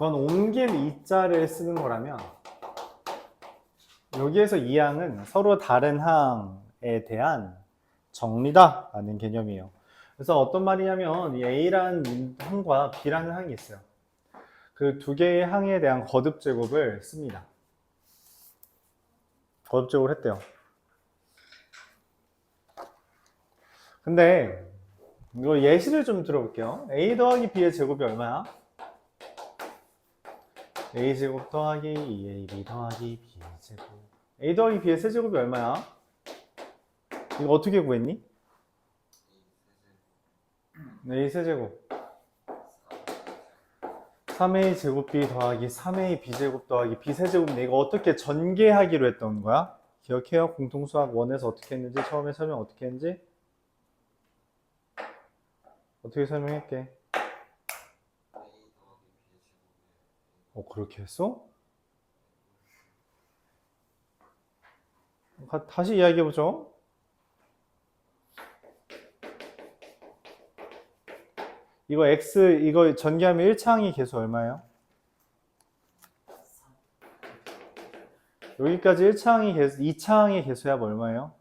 그건 옮길 이자를 쓰는 거라면 여기에서 이 항은 서로 다른 항에 대한 정리다 라는 개념이에요. 그래서 어떤 말이냐면 이 A라는 항과 B라는 항이 있어요. 그 두 개의 항에 대한 거듭 제곱을 씁니다. 거듭 제곱을 했대요. 근데 이거 예시를 좀 들어볼게요. A 더하기 B의 제곱이 얼마야? A 제곱 더하기 2AB 더하기 B 제곱. A 더하기 B의 세제곱이 얼마야? 이거 어떻게 구했니? A 세제곱 3A 제곱 B 더하기 3A B 제곱 더하기 B 세제곱인데 이거 어떻게 전개하기로 했던 거야? 기억해요? 공통수학 1에서 어떻게 했는지, 처음에 설명 어떻게 했는지? 어떻게 설명할게? 그렇게 했어? 다시 이야기해보죠. 이거 X, 이거 전개하면 1차항의 개수 얼마예요? 여기까지 1차항의 개수, 2차항의 개수야 얼마예요?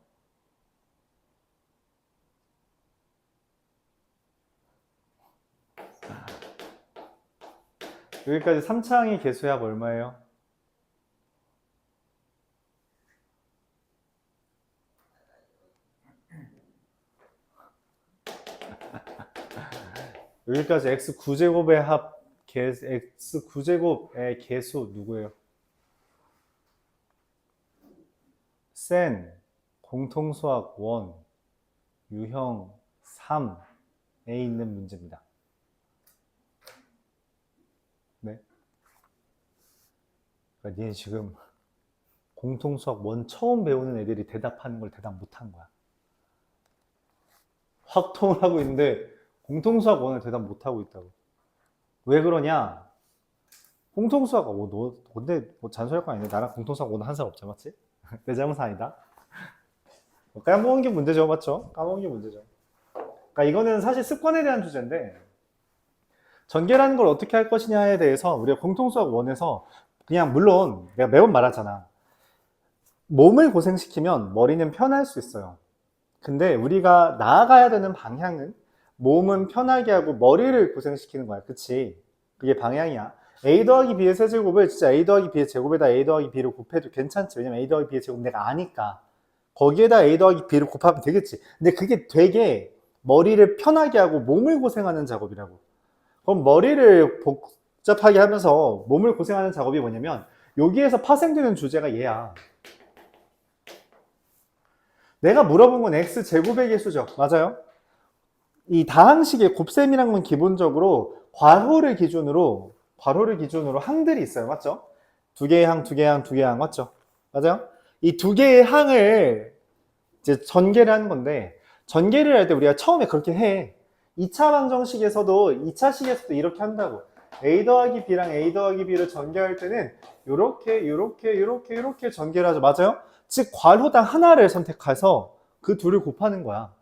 여기까지 3차항의 개수야 얼마예요? 여기까지 x9제곱의 합, x9제곱의 개수 누구예요? 센, 공통수학 1, 유형 3에 있는 문제입니다. 네? 그러니까 니네 지금 공통수학 1 처음 배우는 애들이 대답하는 걸 대답 못한 거야. 확통을 하고 있는데 공통수학 1을 대답 못하고 있다고. 왜 그러냐? 공통수학, 너 근데 잔소리할 거 아니네. 나랑 공통수학 1 한 사람 없잖아, 맞지? 내 잘못 아니다. 까먹은 게 문제죠, 맞죠? 까먹은 게 문제죠. 그러니까 이거는 사실 습관에 대한 주제인데, 전개라는 걸 어떻게 할 것이냐에 대해서 우리가 공통수학 1에서 그냥, 물론 내가 매번 말하잖아. 몸을 고생시키면 머리는 편할 수 있어요. 근데 우리가 나아가야 되는 방향은 몸은 편하게 하고 머리를 고생시키는 거야. 그치? 그게 방향이야. A 더하기 B의 세제곱을 진짜 A 더하기 B의 제곱에다 A 더하기 B를 곱해도 괜찮지. 왜냐면 A 더하기 B의 제곱 내가 아니까. 거기에다 A 더하기 B를 곱하면 되겠지. 근데 그게 되게 머리를 편하게 하고 몸을 고생하는 작업이라고. 그럼 머리를 복잡하게 하면서 몸을 고생하는 작업이 뭐냐면 여기에서 파생되는 주제가 얘야. 내가 물어본 건 X제곱의 개수죠. 맞아요? 이 다항식의 곱셈이란 건 기본적으로 괄호를 기준으로 항들이 있어요. 맞죠? 두 개의 항, 두 개의 항, 두 개의 항. 맞죠? 맞아요? 이 두 개의 항을 이제 전개를 하는 건데, 전개를 할 때 우리가 처음에 그렇게 해. 2차 방정식에서도, 2차식에서도 이렇게 한다고. A 더하기 B랑 A 더하기 B를 전개할 때는 요렇게 전개를 하죠. 맞아요? 즉 괄호당 하나를 선택해서 그 둘을 곱하는 거야.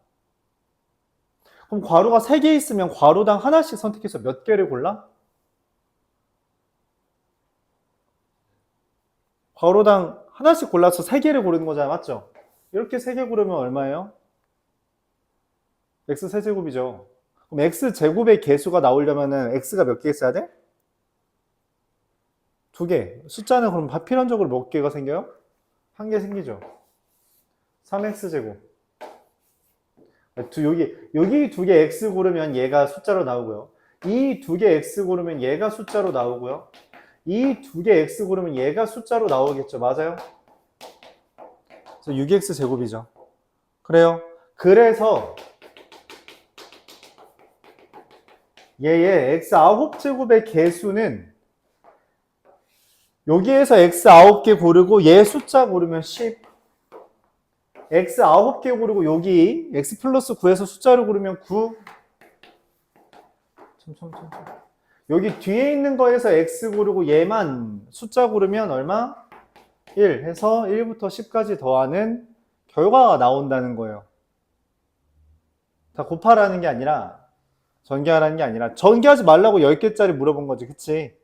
그럼 괄호가 3개 있으면 괄호당 하나씩 선택해서 몇 개를 골라? 괄호당 하나씩 골라서 3개를 고르는 거잖아. 맞죠? 이렇게 3개 고르면 얼마예요? x 세제곱이죠. 그럼 x제곱의 개수가 나오려면 x가 몇 개 있어야 돼? 2개. 숫자는 그럼 필연적으로 몇 개가 생겨요? 1개 생기죠. 3x제곱. 여기 2개 x 고르면 얘가 숫자로 나오고요. 이 2개 x 고르면 얘가 숫자로 나오고요. 이 2개 x 고르면 얘가 숫자로 나오겠죠. 맞아요? 그래서 6x 제곱이죠. 그래요. 그래서 얘의 x 9제곱의 개수는 여기에서 x 9개 고르고 얘 숫자 고르면 10, x 9개 고르고 여기 x 플러스 9에서 숫자를 고르면 9, 여기 뒤에 있는 거에서 x 고르고 얘만 숫자 고르면 얼마? 1 해서 1부터 10까지 더하는 결과가 나온다는 거예요. 다 곱하라는 게 아니라, 전개하라는 게 아니라, 전개하지 말라고 10개짜리 물어본 거지. 그치?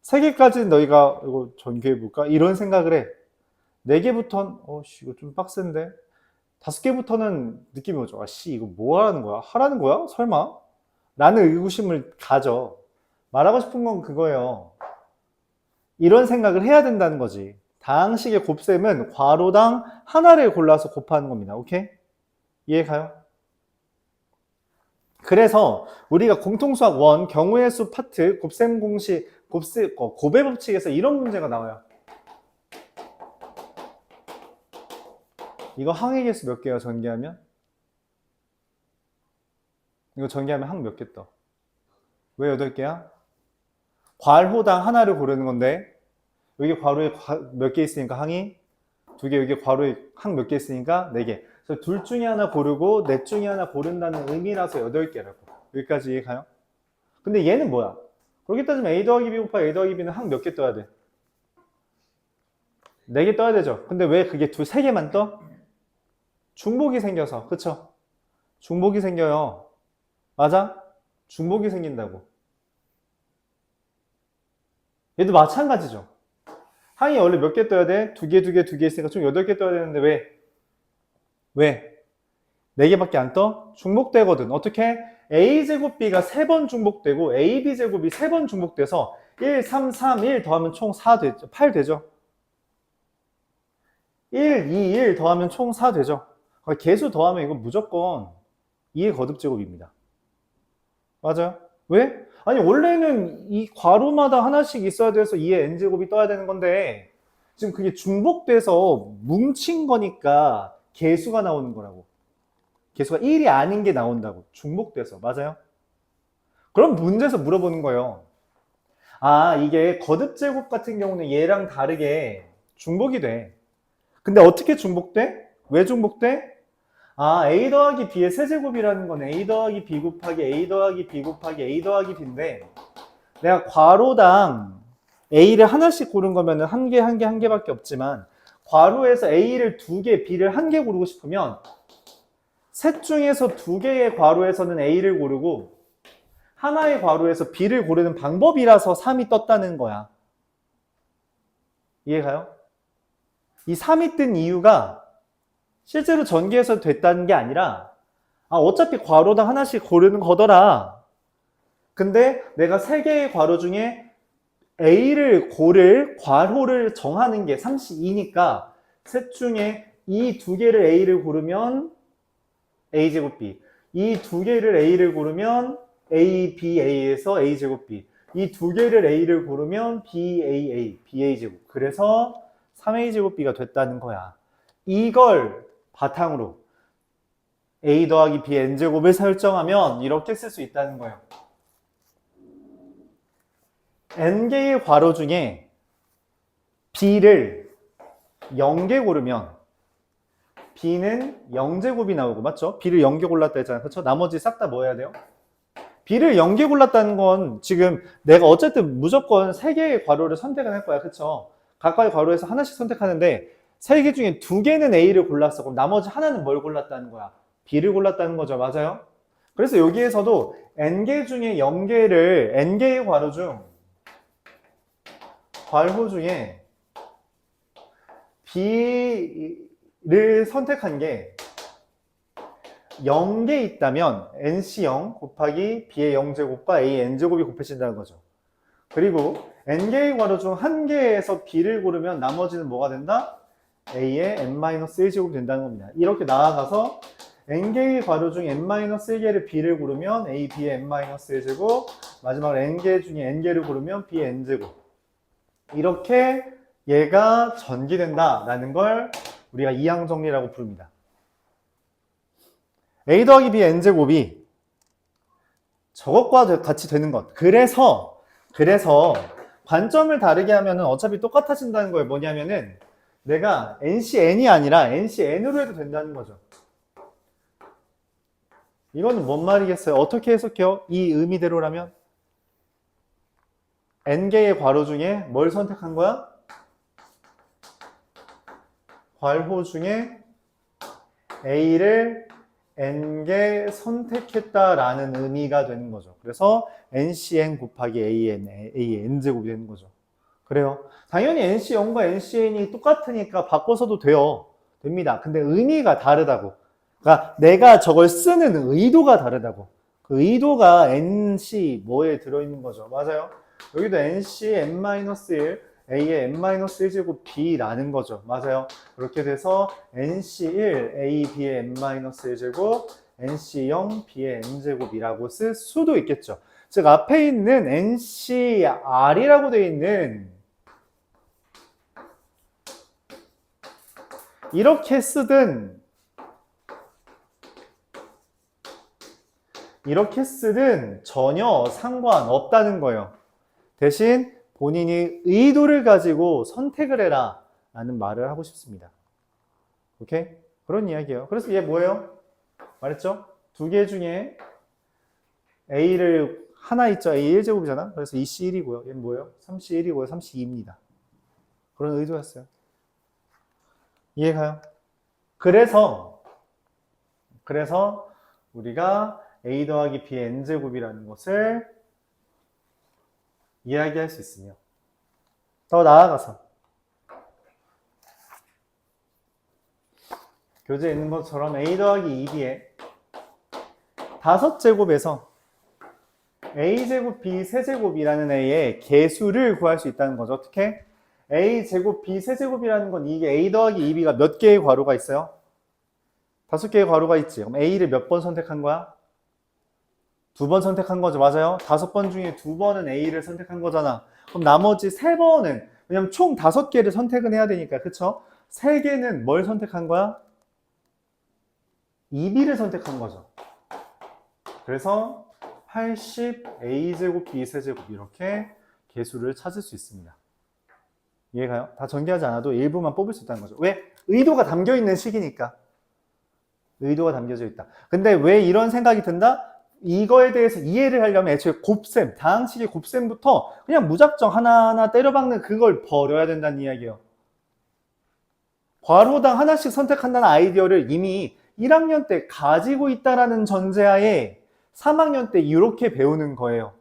3개까지는 너희가 이거 전개해볼까? 이런 생각을 해. 4개부터는 이거 좀 빡센데 5개부터는 느낌이 오죠. 아씨 이거 뭐 하라는 거야? 하라는 거야? 설마? 라는 의구심을 가져. 말하고 싶은 건 그거예요. 이런 생각을 해야 된다는 거지. 다항식의 곱셈은 괄호당 하나를 골라서 곱하는 겁니다. 오케이? 이해 가요? 그래서 우리가 공통수학 1 경우의 수 파트 곱셈 공식 곱의 법칙에서 이런 문제가 나와요. 이거 항의 개수 몇 개야 전개하면? 이거 전개하면 항 몇 개 떠? 왜 8개야? 괄호당 하나를 고르는 건데 여기 괄호에 몇 개 있으니까 항이 2개, 여기 괄호에 항 몇 개 있으니까 4개. 그래서 둘 중에 하나 고르고 넷 중에 하나 고른다는 의미라서 8개라고. 여기까지 이해 가요? 근데 얘는 뭐야? 그렇게 따지면 A 더하기 B 곱하기 A 더하기 B는 항 몇 개 떠야 돼? 4개 떠야 되죠. 근데 왜 그게 3개만 떠? 중복이 생겨서. 그쵸? 중복이 생겨요. 맞아? 중복이 생긴다고. 얘도 마찬가지죠. 항이 원래 몇 개 떠야 돼? 2개, 2개, 2개 있으니까 총 8개 떠야 되는데 왜? 4개밖에 안 떠? 중복되거든. 어떻게? A제곱 B가 3번 중복되고 AB제곱이 3번 중복돼서 1, 3, 3, 1 더하면 총 8 되죠. 1, 2, 1 더하면 총 4 되죠. 개수 더하면 이거 무조건 2의 거듭제곱입니다. 맞아요? 왜? 아니 원래는 이 괄호마다 하나씩 있어야 돼서 2의 n제곱이 떠야 되는 건데 지금 그게 중복돼서 뭉친 거니까 개수가 나오는 거라고. 개수가 1이 아닌 게 나온다고. 중복돼서. 맞아요? 그럼 문제에서 물어보는 거예요. 아, 이게 거듭제곱 같은 경우는 얘랑 다르게 중복이 돼. 근데 어떻게 중복돼? 왜 중복돼? 아, A 더하기 B의 세제곱이라는 건 A 더하기 B 곱하기 A 더하기 B 곱하기 A 더하기 B인데 내가 괄호당 A를 하나씩 고른 거면 한 개밖에 없지만 괄호에서 A를 2개, B를 1개 고르고 싶으면 셋 중에서 2개의 괄호에서는 A를 고르고 하나의 괄호에서 B를 고르는 방법이라서 3이 떴다는 거야. 이해가요? 이 3이 뜬 이유가 실제로 전개해서 됐다는 게 아니라 어차피 괄호당 하나씩 고르는 거더라. 근데 내가 3개의 괄호 중에 A를 고를 괄호를 정하는 게 32니까 셋 중에 이 2개를 A를 고르면 A제곱 B, 이 2개를 A를 고르면 A, B, A에서 A제곱 B, 이 2개를 A를 고르면 B, A, A, BA제곱. 그래서 3A제곱 B가 됐다는 거야. 이걸 바탕으로 A 더하기 B N제곱을 설정하면 이렇게 쓸 수 있다는 거예요. N개의 괄호 중에 B를 0개 고르면 B는 0제곱이 나오고, 맞죠? B를 0개 골랐다 했잖아요. 그렇죠? 나머지 싹 다 뭐 해야 돼요? B를 0개 골랐다는 건 지금 내가 어쨌든 무조건 3개의 괄호를 선택을 할 거야. 그렇죠? 각각의 괄호에서 하나씩 선택하는데 3개 중에 2개는 A를 골랐어. 그럼 나머지 하나는 뭘 골랐다는 거야? B를 골랐다는 거죠. 맞아요? 그래서 여기에서도 N개 중에 0개를 N개의 괄호 중에 B를 선택한 게 0개 있다면 NC0 곱하기 B의 0제곱과 A N제곱이 곱해진다는 거죠. 그리고 N개의 괄호 중 1개에서 B를 고르면 나머지는 뭐가 된다? A의 N-1제곱이 된다는 겁니다. 이렇게 나아가서 N개의 괄호 중 N-1개를 B를 고르면 A, B의 N-1제곱, 마지막으로 N개 중에 N개를 고르면 B의 N제곱. 이렇게 얘가 전기된다라는 걸 우리가 이항정리라고 부릅니다. A 더하기 B N제곱이 저것과 같이 되는 것. 그래서 관점을 다르게 하면 어차피 똑같아진다는 거예요. 뭐냐면은 내가 NCN이 아니라 NCN으로 해도 된다는 거죠. 이거는 뭔 말이겠어요? 어떻게 해석해요? 이 의미대로라면 N개의 괄호 중에 뭘 선택한 거야? 괄호 중에 A를 N개 선택했다라는 의미가 되는 거죠. 그래서 NCN 곱하기 AN, N제곱이 되는 거죠. 그래요. 당연히 NC0과 NCN이 똑같으니까 바꿔서도 돼요. 됩니다. 근데 의미가 다르다고. 그러니까 내가 저걸 쓰는 의도가 다르다고. 그 의도가 NC 뭐에 들어있는 거죠. 맞아요. 여기도 NC n-1 A의 n-1제곱 B라는 거죠. 맞아요. 그렇게 돼서 NC1 A, B의 n-1제곱 NC0 B의 n제곱이라고 쓸 수도 있겠죠. 즉 앞에 있는 NCR이라고 되어 있는 이렇게 쓰든 전혀 상관없다는 거예요. 대신 본인이 의도를 가지고 선택을 해라 라는 말을 하고 싶습니다. 오케이? 그런 이야기예요. 그래서 얘 뭐예요? 말했죠? 두 개 중에 A를 하나 있죠. A 1제곱이잖아. 그래서 2C1이고요. 얘는 뭐예요? 3C1이고요. 3C2입니다. 그런 의도였어요. 이해가요? 그래서 우리가 A 더하기 B의 N제곱이라는 것을 이야기할 수 있으며 더 나아가서 교재에 있는 것처럼 A 더하기 2B의 5제곱에서 A제곱 B 세제곱이라는 A의 개수를 구할 수 있다는 거죠. 어떻게? A제곱 B 세제곱이라는 건 이게 A 더하기 2B가 몇 개의 괄호가 있어요? 5개의 괄호가 있지. 그럼 A를 몇 번 선택한 거야? 2번 선택한 거죠. 맞아요. 5번 중에 2번은 A를 선택한 거잖아. 그럼 나머지 3번은, 왜냐면 총 5개를 선택은 해야 되니까, 그쵸? 3개는 뭘 선택한 거야? 2B를 선택한 거죠. 그래서 80 A제곱 B 세제곱 이렇게 개수를 찾을 수 있습니다. 이해가요? 다 전개하지 않아도 일부만 뽑을 수 있다는 거죠. 왜? 의도가 담겨있는 식이니까. 의도가 담겨져 있다. 근데 왜 이런 생각이 든다? 이거에 대해서 이해를 하려면 애초에 곱셈, 다항식의 곱셈부터 그냥 무작정 하나하나 때려박는 그걸 버려야 된다는 이야기예요. 괄호당 하나씩 선택한다는 아이디어를 이미 1학년 때 가지고 있다라는 전제하에 3학년 때 이렇게 배우는 거예요.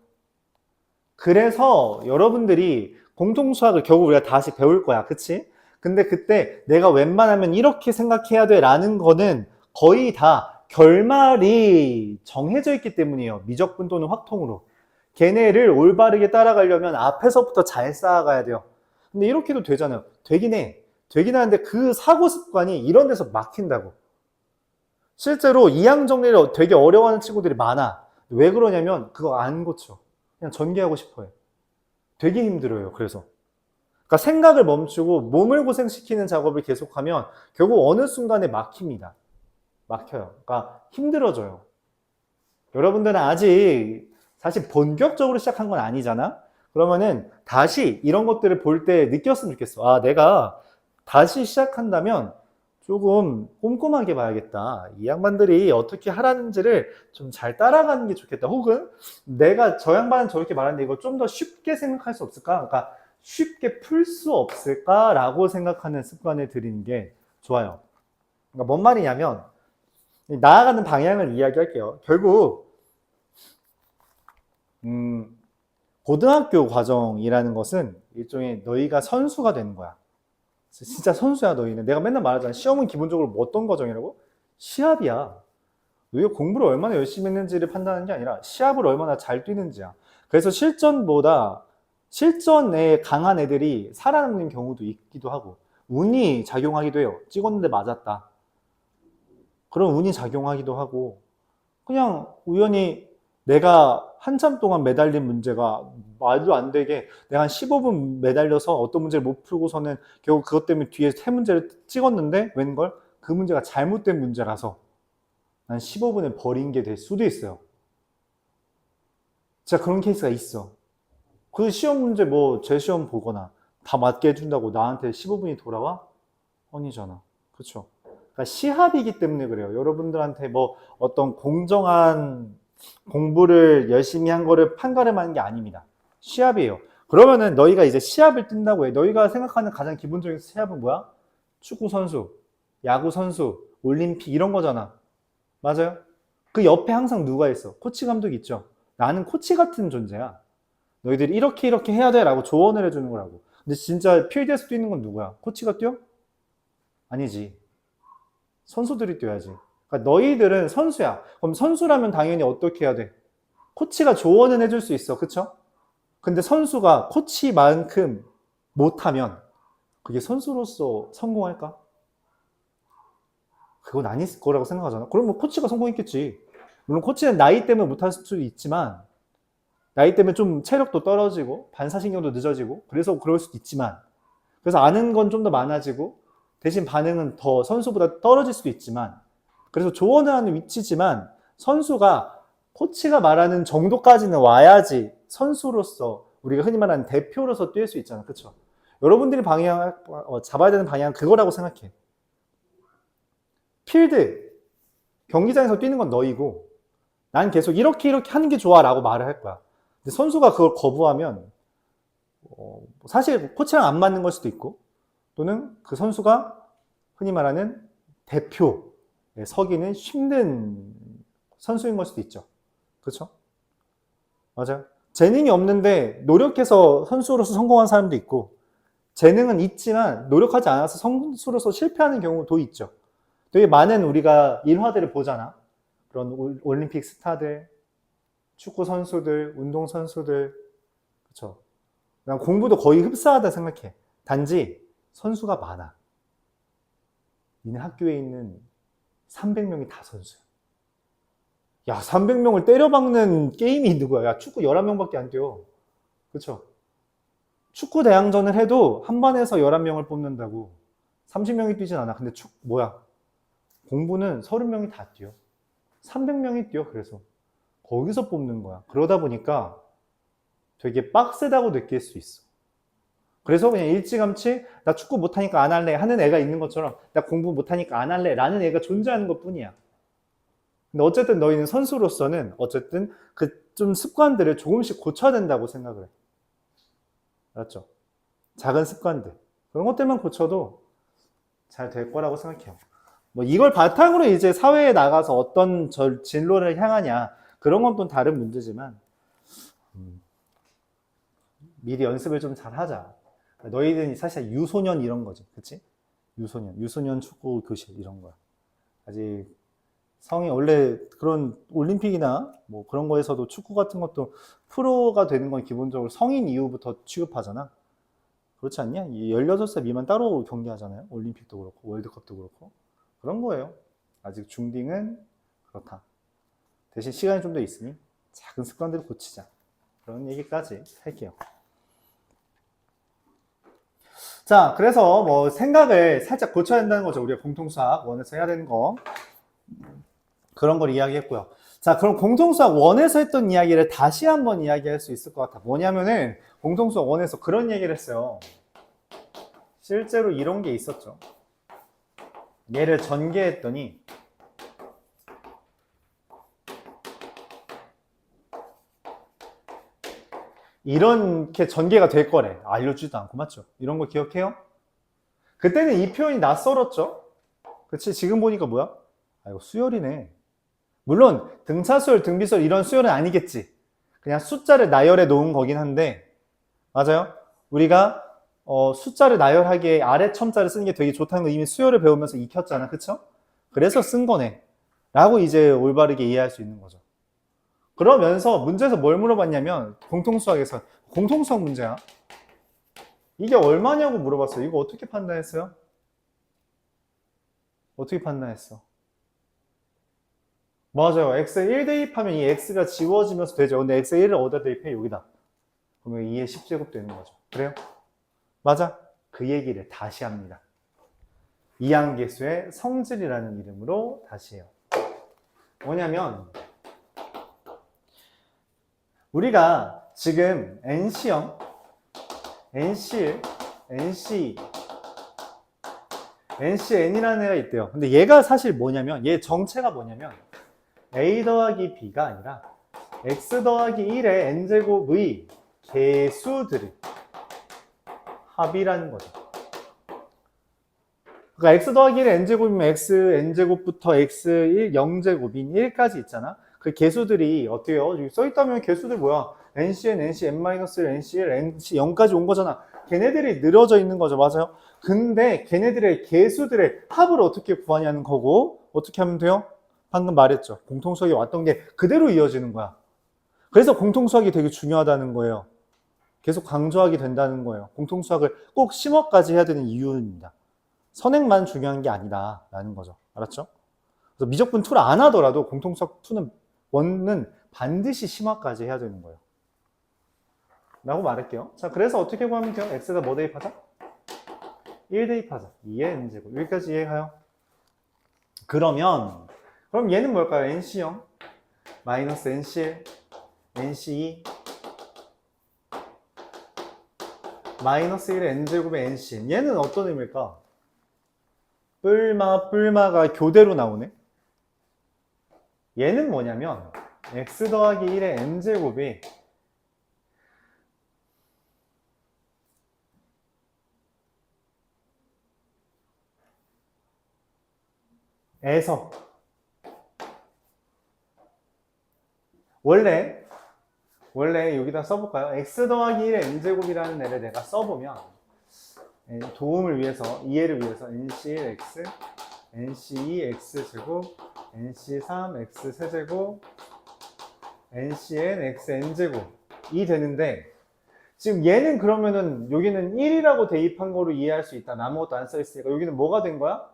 그래서 여러분들이 공통수학을 결국 우리가 다시 배울 거야. 그치? 근데 그때 내가 웬만하면 이렇게 생각해야 돼 라는 거는 거의 다 결말이 정해져 있기 때문이에요. 미적분 또는 확통으로. 걔네를 올바르게 따라가려면 앞에서부터 잘 쌓아가야 돼요. 근데 이렇게도 되잖아요. 되긴 해. 되긴 하는데 그 사고 습관이 이런 데서 막힌다고. 실제로 이항 정리를 되게 어려워하는 친구들이 많아. 왜 그러냐면 그거 안 고쳐. 그냥 전개하고 싶어요. 되게 힘들어요. 그래서. 그러니까 생각을 멈추고 몸을 고생시키는 작업을 계속하면 결국 어느 순간에 막힙니다. 막혀요. 그러니까 힘들어져요. 여러분들은 아직 사실 본격적으로 시작한 건 아니잖아? 그러면은 다시 이런 것들을 볼 때 느꼈으면 좋겠어. 아, 내가 다시 시작한다면 조금 꼼꼼하게 봐야겠다. 이 양반들이 어떻게 하라는지를 좀 잘 따라가는 게 좋겠다. 혹은 내가 저 양반은 저렇게 말하는데 이걸 좀 더 쉽게 생각할 수 없을까? 그러니까 쉽게 풀 수 없을까라고 생각하는 습관을 들이는 게 좋아요. 그러니까 뭔 말이냐면 나아가는 방향을 이야기할게요. 결국 고등학교 과정이라는 것은 일종의 너희가 선수가 되는 거야. 진짜 선수야 너희는. 내가 맨날 말하잖아. 시험은 기본적으로 뭐 어떤 과정이라고? 시합이야. 너희가 공부를 얼마나 열심히 했는지를 판단하는 게 아니라 시합을 얼마나 잘 뛰는지야. 그래서 실전에 강한 애들이 살아남는 경우도 있기도 하고 운이 작용하기도 해요. 찍었는데 맞았다. 그런 운이 작용하기도 하고 그냥 우연히 내가 한참 동안 매달린 문제가 말도 안 되게 내가 한 15분 매달려서 어떤 문제를 못 풀고서는 결국 그것 때문에 뒤에 세 문제를 찍었는데 웬걸? 그 문제가 잘못된 문제라서 난 15분을 버린 게 될 수도 있어요. 진짜 그런 케이스가 있어. 그 시험 문제 뭐 재시험 보거나 다 맞게 해준다고 나한테 15분이 돌아와? 아니잖아. 그렇죠? 그러니까 시합이기 때문에 그래요. 여러분들한테 뭐 어떤 공정한 공부를 열심히 한 거를 판가름하는 게 아닙니다. 시합이에요. 그러면은 너희가 이제 시합을 뛴다고 해. 너희가 생각하는 가장 기본적인 시합은 뭐야? 축구 선수, 야구 선수, 올림픽 이런 거잖아. 맞아요? 그 옆에 항상 누가 있어? 코치 감독이 있죠. 나는 코치 같은 존재야. 너희들이 이렇게 해야 돼 라고 조언을 해주는 거라고. 근데 진짜 필드에서 뛰는 건 누구야? 코치가 뛰어? 아니지. 선수들이 뛰어야지. 그러니까 너희들은 선수야. 그럼 선수라면 당연히 어떻게 해야 돼? 코치가 조언은 해줄 수 있어. 그쵸? 근데 선수가 코치만큼 못하면 그게 선수로서 성공할까? 그건 아닐 거라고 생각하잖아. 그럼 뭐 코치가 성공했겠지. 물론 코치는 나이 때문에 못할 수도 있지만, 나이 때문에 좀 체력도 떨어지고 반사신경도 늦어지고 그래서 그럴 수도 있지만, 그래서 아는 건 좀 더 많아지고 대신 반응은 더 선수보다 떨어질 수도 있지만, 그래서 조언을 하는 위치지만 선수가 코치가 말하는 정도까지는 와야지 선수로서 우리가 흔히 말하는 대표로서 뛸 수 있잖아. 그쵸? 여러분들이 잡아야 되는 방향은 그거라고 생각해. 필드, 경기장에서 뛰는 건 너희고 난 계속 이렇게 하는 게 좋아 라고 말을 할 거야. 근데 선수가 그걸 거부하면 사실 코치랑 안 맞는 걸 수도 있고, 또는 그 선수가 흔히 말하는 대표에 서기는 힘든 선수인 걸 수도 있죠. 그렇죠? 맞아요. 재능이 없는데 노력해서 선수로서 성공한 사람도 있고, 재능은 있지만 노력하지 않아서 선수로서 실패하는 경우도 있죠. 되게 많은 우리가 일화들을 보잖아. 그런 올림픽 스타들, 축구 선수들, 운동 선수들, 그렇죠. 난 공부도 거의 흡사하다 생각해. 단지 선수가 많아. 니네 학교에 있는 300명이 다 선수야. 야, 300명을 때려박는 게임이 누구야? 야, 축구 11명밖에 안 뛰어. 그렇죠? 축구 대항전을 해도 한 반에서 11명을 뽑는다고. 30명이 뛰진 않아. 근데 뭐야? 공부는 30명이 다 뛰어. 300명이 뛰어. 그래서 거기서 뽑는 거야. 그러다 보니까 되게 빡세다고 느낄 수 있어. 그래서 그냥 일찌감치 나 축구 못하니까 안 할래 하는 애가 있는 것처럼 나 공부 못하니까 안 할래 라는 애가 존재하는 것 뿐이야. 근데 어쨌든 너희는 선수로서는 어쨌든 그 좀 습관들을 조금씩 고쳐야 된다고 생각을 해. 알았죠? 작은 습관들. 그런 것들만 고쳐도 잘 될 거라고 생각해요. 뭐 이걸 바탕으로 이제 사회에 나가서 어떤 진로를 향하냐, 그런 건 또 다른 문제지만 미리 연습을 좀 잘 하자. 너희들은 사실 유소년 이런 거지. 그치? 유소년 축구 교실 이런 거야. 아직 성이 원래 그런 올림픽이나 뭐 그런 거에서도 축구 같은 것도 프로가 되는 건 기본적으로 성인 이후부터 취급하잖아. 그렇지 않냐? 16살 미만 따로 경기하잖아요. 올림픽도 그렇고 월드컵도 그렇고. 그런 거예요. 아직 중딩은 그렇다. 대신 시간이 좀 더 있으니 작은 습관들을 고치자. 그런 얘기까지 할게요. 자, 그래서 뭐 생각을 살짝 고쳐야 된다는 거죠. 우리가 공통수학 원에서 해야 되는 거. 그런 걸 이야기했고요. 자, 그럼 공통수학 원에서 했던 이야기를 다시 한번 이야기할 수 있을 것 같아. 뭐냐면은 공통수학 원에서 그런 얘기를 했어요. 실제로 이런 게 있었죠. 얘를 전개했더니 이렇게 전개가 될 거래. 알려주지도 않고, 맞죠? 이런 거 기억해요? 그때는 이 표현이 낯설었죠? 그치? 지금 보니까 뭐야? 아, 이거 수열이네. 물론 등차수열, 등비수열 이런 수열은 아니겠지. 그냥 숫자를 나열해 놓은 거긴 한데, 맞아요? 우리가 숫자를 나열하기에 아래 첨자를 쓰는 게 되게 좋다는 거 이미 수열을 배우면서 익혔잖아. 그쵸? 그래서 쓴 거네 라고 이제 올바르게 이해할 수 있는 거죠. 그러면서 문제에서 뭘 물어봤냐면, 공통수학에서 공통수학 문제야. 이게 얼마냐고 물어봤어요. 이거 어떻게 판단했어요? 어떻게 판단했어? 맞아요. x에 1 대입하면 이 x가 지워지면서 되죠. 근데 x에 1을 어디다 대입해? 여기다. 그러면 2의 10제곱 되는 거죠. 그래요? 맞아. 그 얘기를 다시 합니다. 이항계수의 성질이라는 이름으로 다시 해요. 뭐냐면 우리가 지금 NC형, NC1, NC2, NCN이라는 애가 있대요. 근데 얘가 사실 뭐냐면, 얘 정체가 뭐냐면 A 더하기 B가 아니라 X 더하기 1의 N제곱의 개수들의 합이라는 거죠. 그러니까 X 더하기 1의 N제곱이면 X, N제곱부터 X1, 0제곱인 1까지 있잖아. 그 개수들이 어때요? 여기 써있다면 개수들 뭐야? NCN, NCN-1, NC1, NC0까지 온 거잖아. 걔네들이 늘어져 있는 거죠. 맞아요? 근데 걔네들의 개수들의 합을 어떻게 구하냐는 거고, 어떻게 하면 돼요? 방금 말했죠. 공통수학이 왔던 게 그대로 이어지는 거야. 그래서 공통수학이 되게 중요하다는 거예요. 계속 강조하게 된다는 거예요. 공통수학을 꼭 심어까지 해야 되는 이유입니다. 선행만 중요한 게 아니다라는 거죠. 알았죠? 그래서 미적분 2를 안 하더라도 공통수학 2는 1은 반드시 심화까지 해야 되는 거예요. 라고 말할게요. 자, 그래서 어떻게 구하면 돼요? x에다 뭐 대입하자? 1 대입하자. 2의 n제곱. 여기까지 이해가요? 그럼 얘는 뭘까요? nc0 마이너스 nc1 nc2 마이너스 1의 n제곱의 nc. 얘는 어떤 의미일까? 뿔마가 교대로 나오네. 얘는 뭐냐면 x 더하기 1의 n제곱이 에서 원래 여기다 써볼까요? x 더하기 1의 n제곱이라는 애를 내가 써보면 도움을 위해서, 이해를 위해서 nc1x, nc2x제곱, nc3x세제곱, ncnxn제곱이 되는데 지금 얘는 그러면은 여기는 1이라고 대입한 거로 이해할 수 있다. 아무것도 안 써있으니까 여기는 뭐가 된 거야?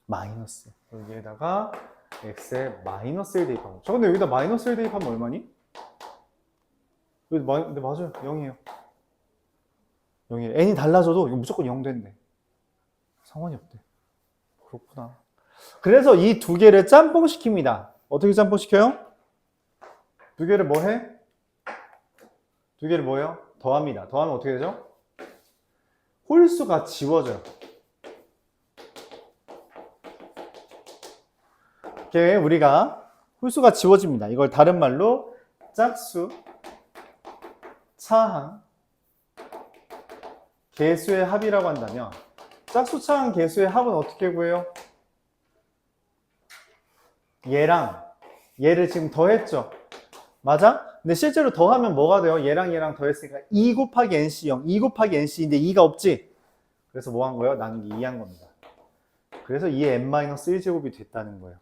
마이너스. 여기에다가 x에 마이너스 1 대입하면. 저 근데 여기다 마이너스 1 대입하면 얼마니? 근데 맞아요. 0이에요. 0이에요. n이 달라져도 이거 무조건 0 된대. 상관이 없대. 그렇구나. 그래서 이 두 개를 짬뽕 시킵니다. 어떻게 짬뽕 시켜요? 두 개를 뭐 해? 두 개를 뭐예요? 더합니다. 더하면 어떻게 되죠? 홀수가 지워져요. 이렇게 우리가 홀수가 지워집니다. 이걸 다른 말로 짝수, 차항, 개수의 합이라고 한다면 짝수, 차항, 개수의 합은 어떻게 구해요? 얘랑 얘를 지금 더했죠. 맞아? 근데 실제로 더하면 뭐가 돼요? 얘랑 더했으니까 2 곱하기 nc0, 2 곱하기 nc인데 2가 없지? 그래서 뭐 한 거예요? 나누기 2 한 겁니다. 그래서 2의 n-1제곱이 됐다는 거예요.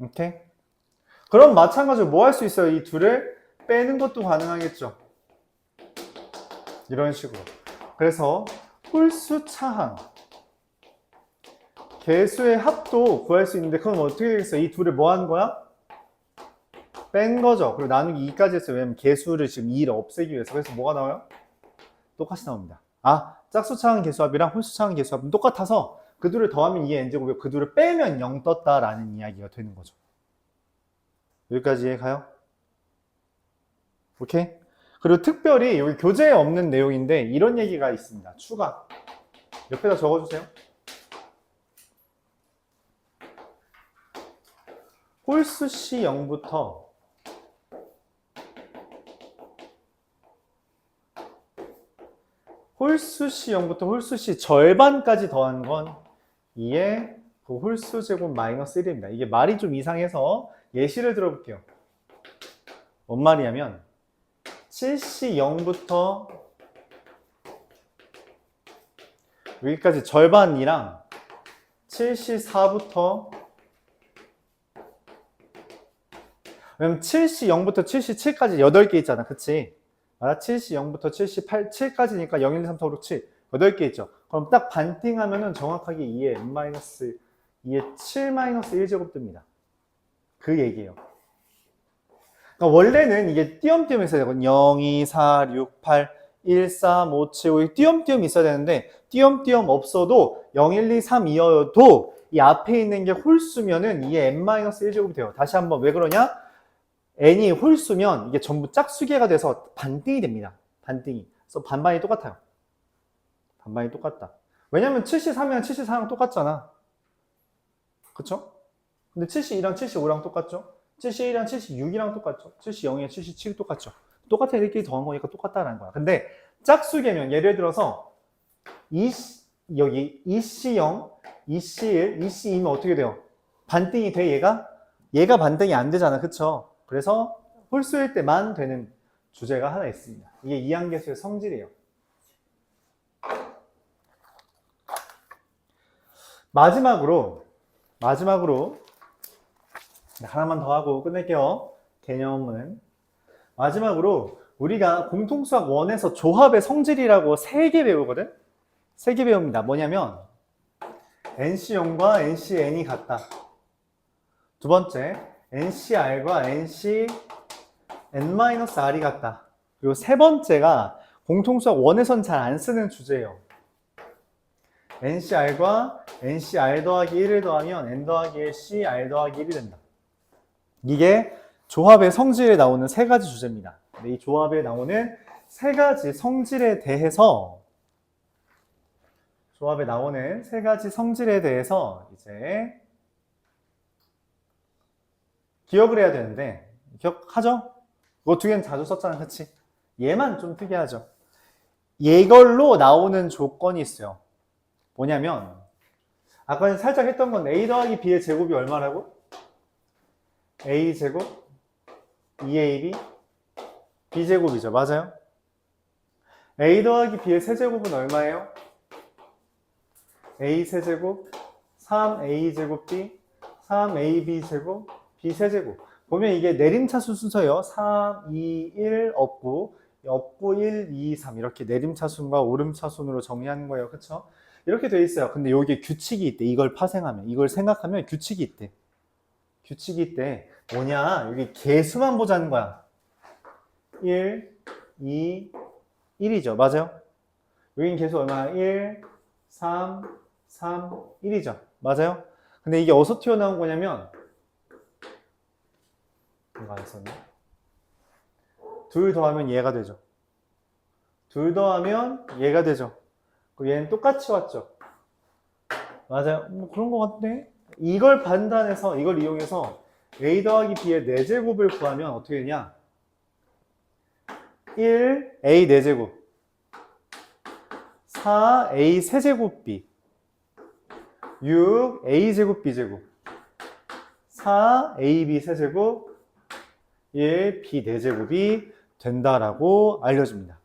오케이? 그럼 마찬가지로 뭐 할 수 있어요? 이 둘을 빼는 것도 가능하겠죠. 이런 식으로. 그래서 홀수 차항, 개수의 합도 구할 수 있는데 그럼 어떻게 되겠어요? 이 둘을 뭐 하는 거야? 뺀 거죠. 그리고 나누기 2까지 했어요. 왜냐면 개수를 지금 2를 없애기 위해서. 그래서 뭐가 나와요? 똑같이 나옵니다. 아, 짝수 차항 개수합이랑 홀수 차항 개수합은 똑같아서 그 둘을 더하면 2의 n제곱이고 그 둘을 빼면 0 떴다라는 이야기가 되는 거죠. 여기까지 이해가요? 오케이? 그리고 특별히 여기 교재에 없는 내용인데 이런 얘기가 있습니다. 추가. 옆에다 적어주세요. 홀수 C 0부터 홀수 C 0부터 홀수 C 절반까지 더한 건 2의 그 홀수 제곱 마이너스 1입니다. 이게 말이 좀 이상해서 예시를 들어볼게요. 뭔 말이냐면 7C 0부터 여기까지 절반이랑 7C 4부터 왜냐면 7C 0부터 7C 7까지 8개 있잖아. 그치? 7C 0부터 7C 8, 7까지니까 0, 1, 2, 3, 4, 5, 6, 7 8개 있죠. 그럼 딱 반띵하면은 정확하게 2의 n-2의 7-1제곱 뜹니다. 그 얘기예요. 그러니까 원래는 이게 띄엄띄엄 있어야 되거든요. 0, 2, 4, 6, 8, 1, 3, 5, 7, 5 띄엄띄엄 있어야 되는데 띄엄띄엄 없어도 0, 1, 2, 3, 2여도 이 앞에 있는 게 홀수면은 2의 n-1제곱이 돼요. 다시 한번 왜 그러냐? n이 홀수면 이게 전부 짝수개가 돼서 반띵이 됩니다. 반띵이. 그래서 반반이 똑같아요. 반반이 똑같다. 왜냐면 73이랑 74랑 똑같잖아. 그쵸? 근데 72랑 75랑 똑같죠? 71이랑 76이랑 똑같죠? 72랑 77이 똑같죠? 똑같은 애들끼리 더한 거니까 똑같다라는 거야. 근데 짝수개면 예를 들어서 여기 EC0, EC1, EC2면 어떻게 돼요? 반띵이 돼 얘가? 얘가 반등이 안 되잖아. 그쵸? 그래서 홀수일 때만 되는 주제가 하나 있습니다. 이게 이항계수의 성질이에요. 마지막으로 하나만 더 하고 끝낼게요. 개념은. 마지막으로 우리가 공통수학 1에서 조합의 성질이라고 3개 배우거든? 3개 배웁니다. 뭐냐면 NC0과 NCN이 같다. 두 번째, NCR과 NCN-R이 같다. 그리고 세 번째가 공통수학 1에선 잘 안 쓰는 주제예요. NCR과 NCR 더하기 1을 더하면 N 더하기 L CR 더하기 1이 된다. 이게 조합의 성질에 나오는 3가지 주제입니다. 근데 이 조합에 나오는 3가지 성질에 대해서 이제 기억을 해야 되는데, 기억하죠? 이거 2개는 자주 썼잖아, 그치? 얘만 좀 특이하죠? 이걸로 나오는 조건이 있어요. 뭐냐면 아까 살짝 했던 건 A 더하기 B의 제곱이 얼마라고? A 제곱 2AB B 제곱이죠. 맞아요? A 더하기 B의 세제곱은 얼마예요? A 세제곱 3A 제곱 B 3AB 제곱 B 세제곱. 보면 이게 내림차수 순서예요. 3, 2, 1 없고 1, 2, 3 이렇게 내림차순과 오름차순으로 정리하는 거예요. 그쵸? 이렇게 돼 있어요. 근데 여기에 규칙이 있대. 이걸 파생하면, 이걸 생각하면 규칙이 있대. 규칙이 있대. 뭐냐? 여기 개수만 보자는 거야. 1, 2, 1이죠. 맞아요? 여긴 개수 얼마야? 1, 3, 3, 1이죠. 맞아요? 근데 이게 어디서 튀어나온 거냐면 이거 안 썼네. 둘 더하면 얘가 되죠. 둘 더하면 얘가 되죠. 그리고 얘는 똑같이 왔죠. 맞아요. 뭐 그런 것 같네. 이걸 판단해서, 이걸 이용해서 A 더하기 B의 4제곱을 구하면 어떻게 되냐? 1, A 4제곱 4, A 세제곱 B 6, A 제곱 B 제곱 4, AB 세제곱 1, B 4제곱이 된다라고 알려줍니다.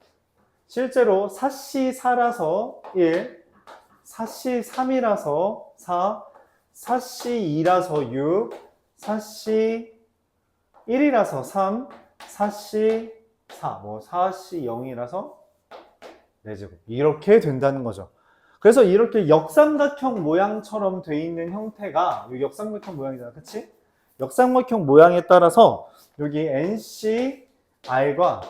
실제로 4C 4라서 1, 4C 3이라서 4, 4C 2라서 6, 4C 1이라서 3, 4C 4, 4C 0이라서 4제곱 이렇게 된다는 거죠. 그래서 이렇게 역삼각형 모양처럼 돼 있는 형태가 여기 역삼각형 모양이잖아. 그치? 역삼각형 모양에 따라서 여기 NCR과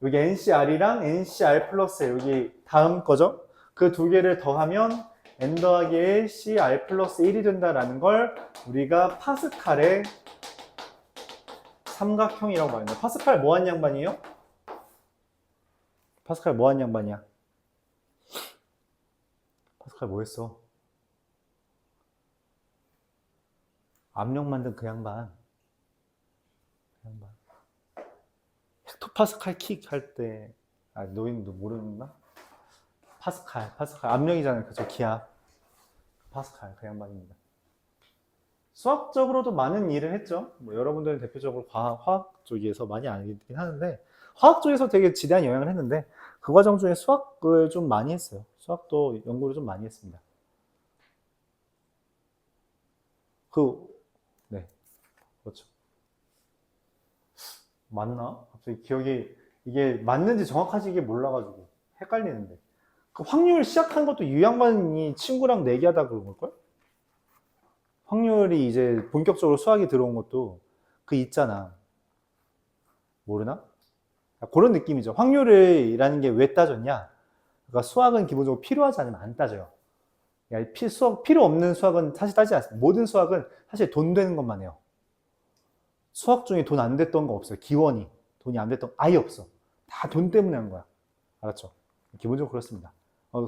여기 NCR이랑 NCR 플러스 여기 다음 거죠. 그 2개를 더하면 N 더하기 L CR 플러스 1이 된다라는 걸 우리가 파스칼의 삼각형이라고 말합니다. 파스칼 뭐한 양반이에요? 파스칼 뭐한 양반이야? 파스칼 뭐 했어? 압력 만든 그 양반. 헥토파스칼 킥 할 때, 노인도 모르나? 파스칼 압력이잖아요. 그죠? 기압. 파스칼 그 양반입니다. 수학적으로도 많은 일을 했죠. 뭐 여러분들은 대표적으로 화학 쪽에서 많이 알긴 하는데 화학 쪽에서 되게 지대한 영향을 했는데 그 과정 중에 수학을 좀 많이 했어요. 수학도 연구를 좀 많이 했습니다. 네, 그렇죠. 맞나? 갑자기 기억이 이게 맞는지 정확하지 이게 몰라가지고 헷갈리는데 그 확률 시작한 것도 이 양반이 친구랑 내기하다 그런 걸걸? 확률이 이제 본격적으로 수학이 들어온 것도 그 있잖아. 모르나? 그런 느낌이죠. 확률이라는 게 왜 따졌냐? 그러니까 수학은 기본적으로 필요하지 않으면 안 따져요. 필요 없는 수학은 사실 따지지 않습니다. 모든 수학은 사실 돈 되는 것만 해요. 수학 중에 돈 안 됐던 거 없어요. 기원이. 돈이 안 됐던 거 아예 없어. 다 돈 때문에 한 거야. 알았죠? 기본적으로 그렇습니다.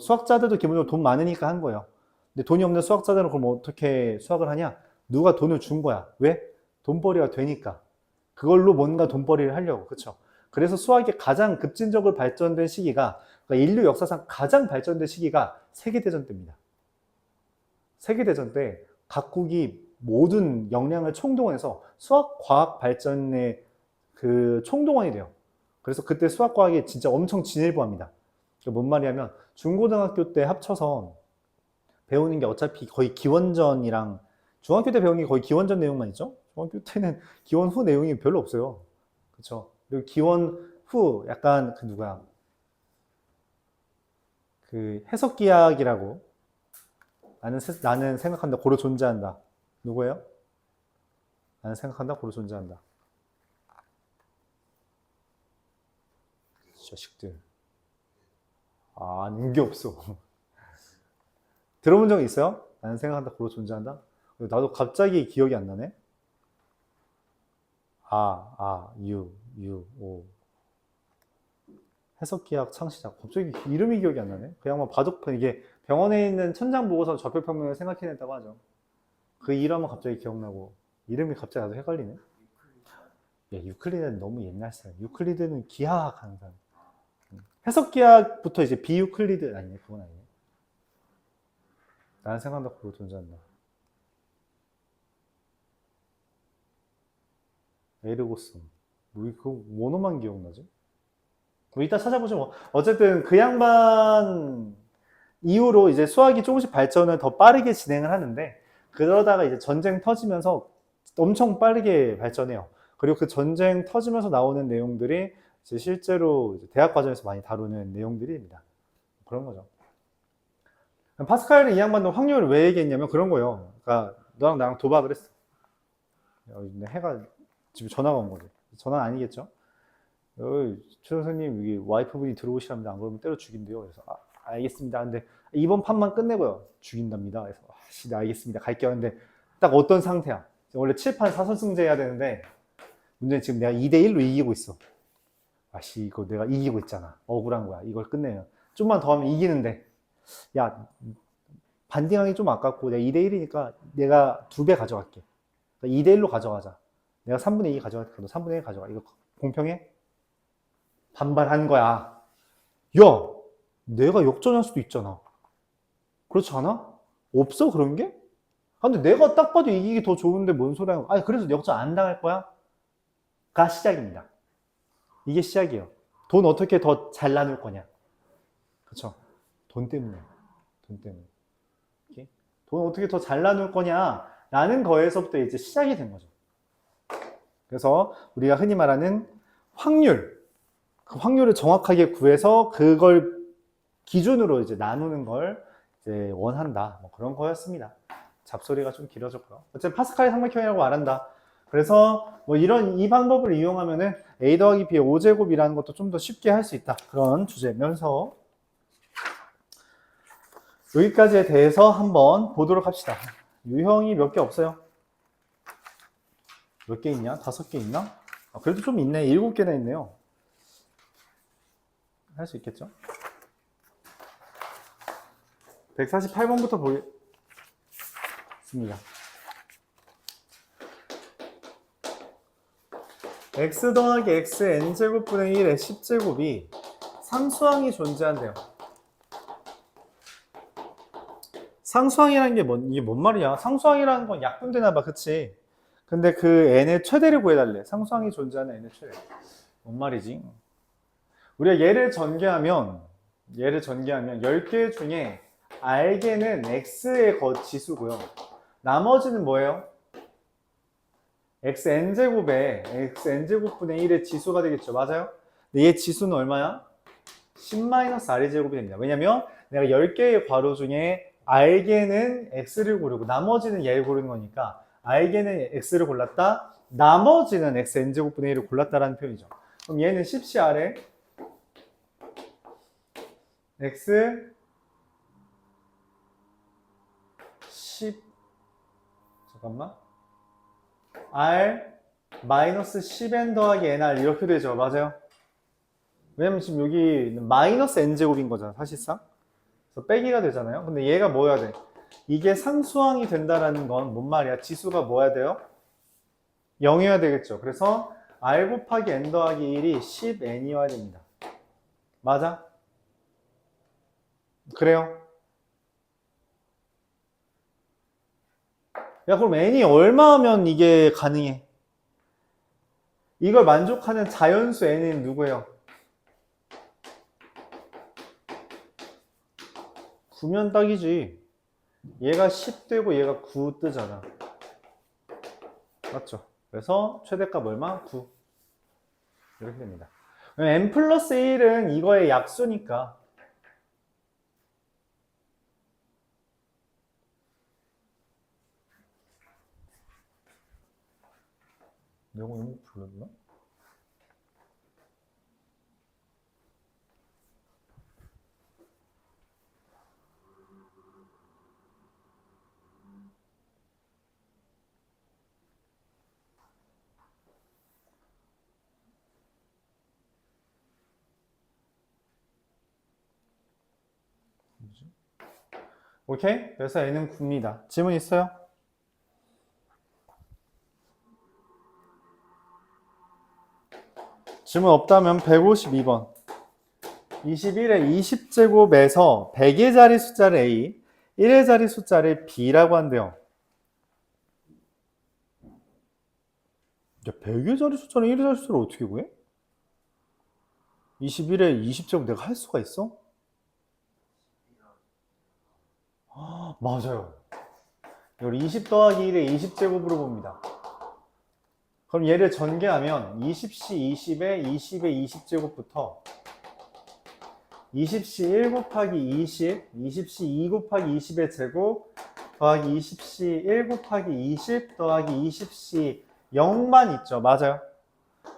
수학자들도 기본적으로 돈 많으니까 한 거예요. 근데 돈이 없는 수학자들은 그럼 어떻게 수학을 하냐? 누가 돈을 준 거야. 왜? 돈벌이가 되니까. 그걸로 뭔가 돈벌이를 하려고. 그쵸? 그래서 수학이 가장 급진적으로 발전된 시기가, 그러니까 인류 역사상 가장 발전된 시기가 세계대전 때입니다. 세계대전 때 각국이 모든 역량을 총동원해서 수학, 과학 발전의 그 총동원이 돼요. 그래서 그때 수학, 과학이 진짜 엄청 진일보합니다. 뭔 말이냐면 중고등학교 때 합쳐서 배우는 게 어차피 거의 기원전이랑 중학교 때 배우는 게 거의 기원전 내용만 있죠? 중학교 때는 기원 후 내용이 별로 없어요. 그쵸? 그리고 기원 후 약간 그 누구야? 그 해석기학이라고 나는 생각한다 고로 존재한다. 누구예요? 나는 생각한다 고로 존재한다. 자식들. 아는 게 없어. 들어본 적 있어요? 나는 생각한다 고로 존재한다? 나도 갑자기 기억이 안 나네. 오. 해석기학 창시자. 갑자기 이름이 기억이 안 나네. 그냥 뭐 바둑, 이게 병원에 있는 천장 보고서 좌표평면을 생각해냈다고 하죠. 그 이름은 갑자기 기억나고, 이름이 갑자기 나도 헷갈리네. 야, 유클리드는 너무 옛날 사람. 유클리드는 기하학 하는 사람. 해석기하부터 이제 비유클리드 아니네, 그건 아니네. 나는 생각한다 고로 존재한다. 에르고스. 뭐 그 원어만 기억나지? 뭐 이따 찾아보죠 뭐. 어쨌든 그 양반 이후로 이제 수학이 조금씩 발전을 더 빠르게 진행을 하는데 그러다가 이제 전쟁 터지면서 엄청 빠르게 발전해요. 그리고 그 전쟁 터지면서 나오는 내용들이 이제 실제로 이제 대학 과정에서 많이 다루는 내용들입니다. 그런 거죠. 파스칼은 이 양반도 확률을 왜 얘기했냐면 그런 거예요. 그러니까 너랑 나랑 도박을 했어. 해가 지금 전화가 온 거지. 전화는 아니겠죠? 최 선생님 여기 와이프분이 들어오시랍니다. 안 그러면 때려 죽인대요. 그래서 알겠습니다. 근데 이번 판만 끝내고요. 죽인답니다. 그래서 네, 알겠습니다. 갈게요. 근데 딱 어떤 상태야? 원래 7판 4선승제 해야 되는데 문제는 지금 내가 2대1로 이기고 있어. 이거 내가 이기고 있잖아. 억울한 거야. 이걸 끝내면. 좀만 더 하면 이기는데 야 반딩하기 좀 아깝고 내가 2대1이니까 내가 2배 가져갈게. 그러니까 2대1로 가져가자. 내가 3분의 2 가져갈게. 너 3분의 1 가져가. 이거 공평해? 반발한 거야. 야, 내가 역전할 수도 있잖아. 그렇지 않아? 없어 그런 게? 근데 내가 딱 봐도 이기기 더 좋은데 뭔 소리야? 그래서 역전 안 당할 거야? 가 시작입니다. 이게 시작이에요. 돈 어떻게 더 잘 나눌 거냐? 그쵸? 돈 때문에. 돈 때문에. 오케이? 돈 어떻게 더 잘 나눌 거냐? 라는 거에서부터 이제 시작이 된 거죠. 그래서 우리가 흔히 말하는 확률. 그 확률을 정확하게 구해서 그걸 기준으로 이제 나누는 걸 이제 원한다. 뭐 그런 거였습니다. 잡소리가 좀 길어졌고요. 어쨌든 파스칼의 삼각형이라고 말한다. 그래서 뭐 이 방법을 이용하면은 a 더하기 b의 5제곱이라는 것도 좀 더 쉽게 할 수 있다. 그런 주제면서 여기까지에 대해서 한번 보도록 합시다. 유형이 몇 개 없어요. 몇 개 있냐? 5개 있나? 그래도 좀 있네. 7개나 있네요. 할 수 있겠죠? 148번부터 보겠습니다. x 더하기 x n제곱분의 1의 10제곱이 상수항이 존재한대요. 상수항이라는 게 이게 뭔 말이야? 상수항이라는 건 약분되나 봐, 그치? 근데 그 n의 최대를 구해달래. 상수항이 존재하는 n의 최대. 뭔 말이지? 우리가 얘를 전개하면 10개 중에 알게는 x의 지수고요. 나머지는 뭐예요? xn제곱에 xn제곱분의 1의 지수가 되겠죠. 맞아요? 근데 얘 지수는 얼마야? 10-r의 제곱이 됩니다. 왜냐면 내가 10개의 괄호 중에 알게는 x를 고르고 나머지는 얘를 고르는 거니까 알게는 x를 골랐다. 나머지는 xn제곱분의 1을 골랐다라는 표현이죠. 그럼 얘는 10CR에 x 10 잠깐만 r 마이너스 10n 더하기 nr 이렇게 되죠. 맞아요? 왜냐면 지금 여기 마이너스 n제곱인 거잖아 사실상. 그래서 빼기가 되잖아요. 근데 얘가 뭐여야 돼? 이게 상수항이 된다라는 건 뭔 말이야? 지수가 뭐야 돼요? 0이어야 되겠죠. 그래서 r 곱하기 n 더하기 1이 10n이어야 됩니다. 맞아? 그래요? 야, 그럼 n이 얼마 하면 이게 가능해? 이걸 만족하는 자연수 n은 누구예요? 9면 딱이지. 얘가 10 되고 얘가 9 뜨잖아. 맞죠? 그래서 최대값 얼마? 9. 이렇게 됩니다. n 플러스 1은 이거의 약수니까. 내가 너무 불렀나? 오케이? 그래서 n은 9입니다. 질문 있어요? 질문 없다면 152번. 21의 20제곱에서 100의 자리 숫자를 A, 1의 자리 숫자를 B라고 한대요. 야, 100의 자리 숫자는 1의 자리 숫자를 어떻게 구해? 21의 20제곱 내가 할 수가 있어? 아, 맞아요. 이걸 20 더하기 1의 20제곱으로 봅니다. 그럼 얘를 전개하면 20시 20에 20의 20제곱부터 20시 1 곱하기 20, 20시 2 곱하기 20의 제곱 더하기 20시 1 곱하기 20 더하기 20시 0만 있죠. 맞아요.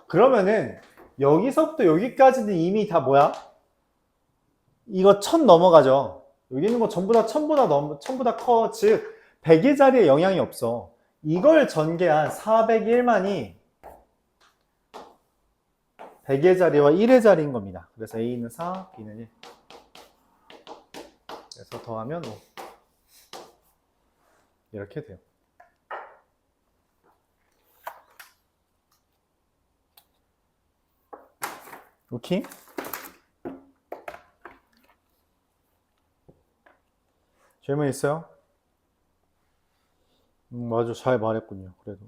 그러면은 여기서부터 여기까지는 이미 다 뭐야? 이거 1000 넘어가죠. 여기 있는 거 전부 다 1000보다 커. 즉 100의 자리에 영향이 없어. 이걸 전개한 401만이 100의 자리와 1의 자리인 겁니다. 그래서 A는 4, B는 1. 그래서 더하면 5. 이렇게 돼요. 오케이? 질문 있어요? 맞아. 잘 말했군요. 그래도.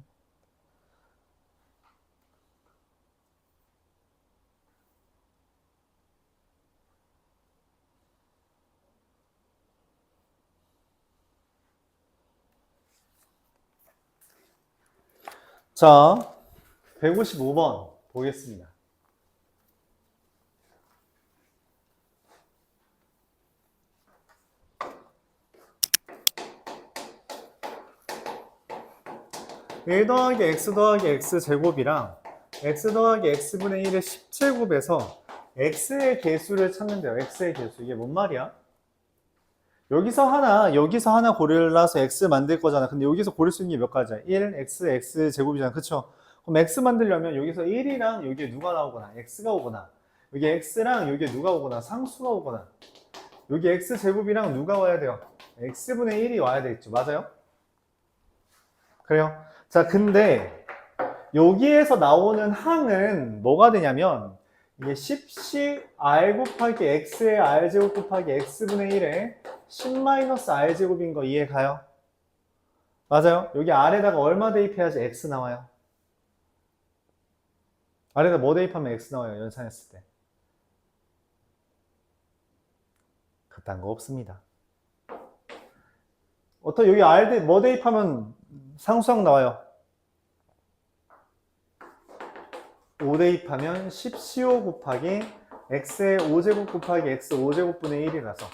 자, 155번 보겠습니다. (1 더하기 x 더하기 x 제곱이랑 x 더하기 x분의 1의 10제곱에서 x의 개수를 찾는데요. x의 개수. 이게 뭔 말이야? 여기서 하나 고려라서 x 만들 거잖아. 근데 여기서 고를 수 있는 게 몇 가지야? 1, x 제곱이잖아. 그쵸? 그럼 x 만들려면 여기서 1이랑 여기에 누가 나오거나 x가 오거나 여기 x랑 여기에 누가 오거나 상수가 오거나 여기 x 제곱이랑 누가 와야 돼요? x분의 1이 와야 되겠죠. 맞아요? 그래요? 자, 근데 여기에서 나오는 항은 뭐가 되냐면 이게 10시 r 곱하기 x의 r제곱 곱하기 x분의 1에 10-r제곱인 거 이해 가요? 맞아요? 여기 r에다가 얼마 대입해야지 x 나와요? r에다 뭐 대입하면 x 나와요? 연산했을 때. 그딴 거 없습니다. 어떤 여기 r 뭐 대입하면 상수항 나와요? 5 대입하면 10co 곱하기 x의 5제곱 곱하기 x 5제곱분의 1이라서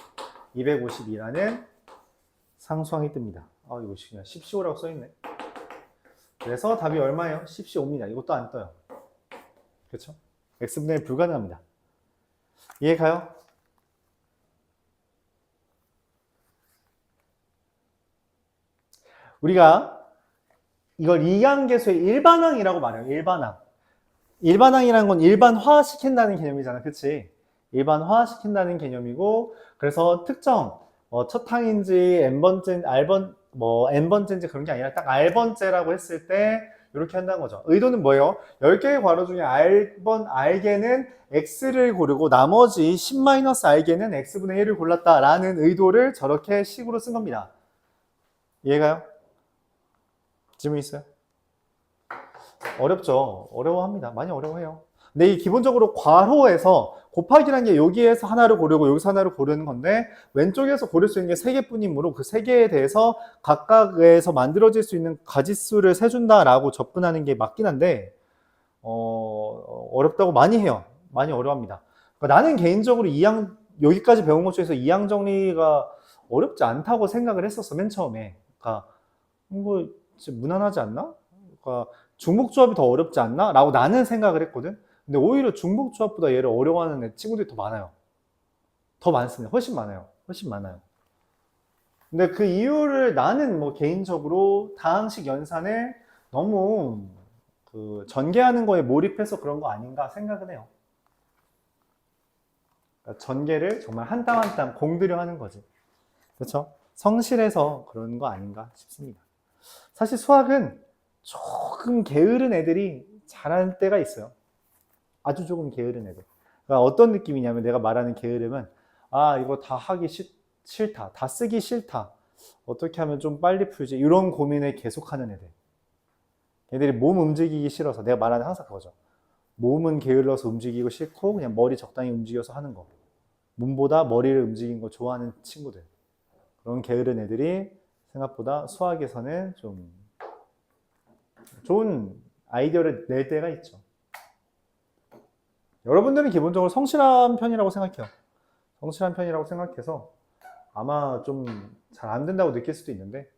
252라는 상수항이 뜹니다. 아, 이거 그냥 10co라고 써있네. 그래서 답이 얼마예요? 10co5입니다. 이것도 안 떠요. 그렇죠? x분의 1 불가능합니다. 이해 가요? 우리가 이걸 이항계수의 일반항이라고 말해요. 일반항. 일반항이라는 건 일반화시킨다는 개념이잖아. 그치? 일반화시킨다는 개념이고, 그래서 특정 첫 항인지 n번째, n번째인지 그런 게 아니라 딱 r번째라고 했을 때 이렇게 한다는 거죠. 의도는 뭐예요? 10개의 괄호 중에 r개는 x를 고르고 나머지 10-r개는 x분의 1을 골랐다라는 의도를 저렇게 식으로 쓴 겁니다. 이해가요? 질문 있어요? 어렵죠. 어려워합니다. 많이 어려워해요. 근데 이 기본적으로 괄호에서 곱하기라는 게 여기에서 하나를 고르고 여기서 하나를 고르는 건데 왼쪽에서 고를 수 있는 게 3개뿐이므로 그 3개에 대해서 각각에서 만들어질 수 있는 가지수를 세준다라고 접근하는 게 맞긴 한데 어렵다고 많이 해요. 많이 어려워합니다. 그러니까 나는 개인적으로 여기까지 배운 것 중에서 이항 정리가 어렵지 않다고 생각을 했었어. 맨 처음에. 그러니까 뭐 무난하지 않나? 그러니까 중복조합이 더 어렵지 않나? 라고 나는 생각을 했거든. 근데 오히려 중복조합보다 얘를 어려워하는 친구들이 더 많아요. 더 많습니다. 훨씬 많아요. 훨씬 많아요. 근데 그 이유를 나는 뭐 개인적으로 다항식 연산을 너무 그 전개하는 거에 몰입해서 그런 거 아닌가 생각은 해요. 그러니까 전개를 정말 한 땀 한 땀 공들여 하는 거지. 그렇죠? 성실해서 그런 거 아닌가 싶습니다. 사실 수학은 조금 게으른 애들이 잘할 때가 있어요. 아주 조금 게으른 애들. 그러니까 어떤 느낌이냐면 내가 말하는 게으름은 이거 다 하기 싫다. 다 쓰기 싫다. 어떻게 하면 좀 빨리 풀지? 이런 고민을 계속하는 애들. 애들이 몸 움직이기 싫어서 내가 말하는 항상 그거죠. 몸은 게을러서 움직이고 싫고 그냥 머리 적당히 움직여서 하는 거. 몸보다 머리를 움직이는 거 좋아하는 친구들. 그런 게으른 애들이 생각보다 수학에서는 좀 좋은 아이디어를 낼 때가 있죠. 여러분들은 기본적으로 성실한 편이라고 생각해요. 성실한 편이라고 생각해서 아마 좀 잘 안 된다고 느낄 수도 있는데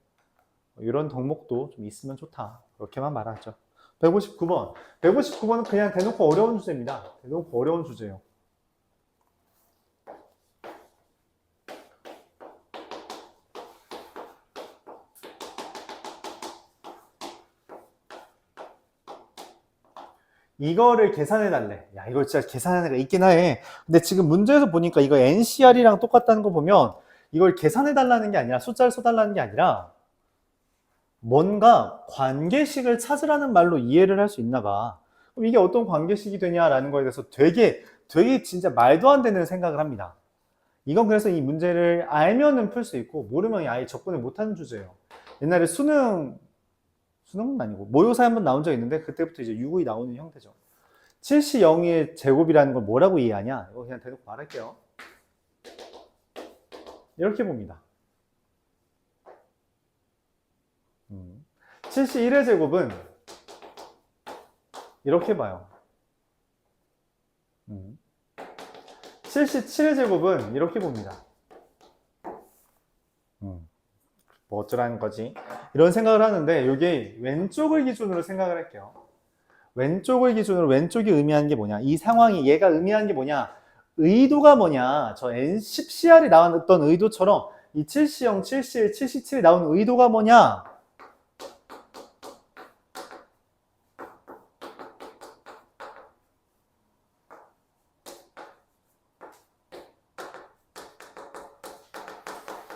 이런 덕목도 좀 있으면 좋다. 그렇게만 말하죠. 159번. 159번은 그냥 대놓고 어려운 주제입니다. 대놓고 어려운 주제예요. 이거를 계산해 달래. 야, 이거 진짜 계산하는 애가 있긴 해. 근데 지금 문제에서 보니까 이거 NCR이랑 똑같다는 거 보면 이걸 계산해 달라는 게 아니라 숫자를 써달라는 게 아니라 뭔가 관계식을 찾으라는 말로 이해를 할 수 있나 봐. 그럼 이게 어떤 관계식이 되냐라는 거에 대해서 되게 진짜 말도 안 되는 생각을 합니다. 이건 그래서 이 문제를 알면은 풀 수 있고 모르면 아예 접근을 못하는 주제예요. 옛날에 수능은 아니고 모의고사에 한번 나온 적 있는데 그때부터 이제 유구이 나오는 형태죠. 7시 0의 제곱이라는 걸 뭐라고 이해하냐? 이거 그냥 대놓고 말할게요. 이렇게 봅니다. 7시 1의 제곱은 이렇게 봐요. 7시 7의 제곱은 이렇게 봅니다. 뭐 어쩌라는 거지? 이런 생각을 하는데 이게 왼쪽을 기준으로 생각을 할게요. 왼쪽을 기준으로 왼쪽이 의미하는 게 뭐냐? 이 상황이 얘가 의미하는 게 뭐냐? 의도가 뭐냐? 저 N10CR이 나왔던 의도처럼 이 7C0, 7C1, 7C7이 나온 의도가 뭐냐?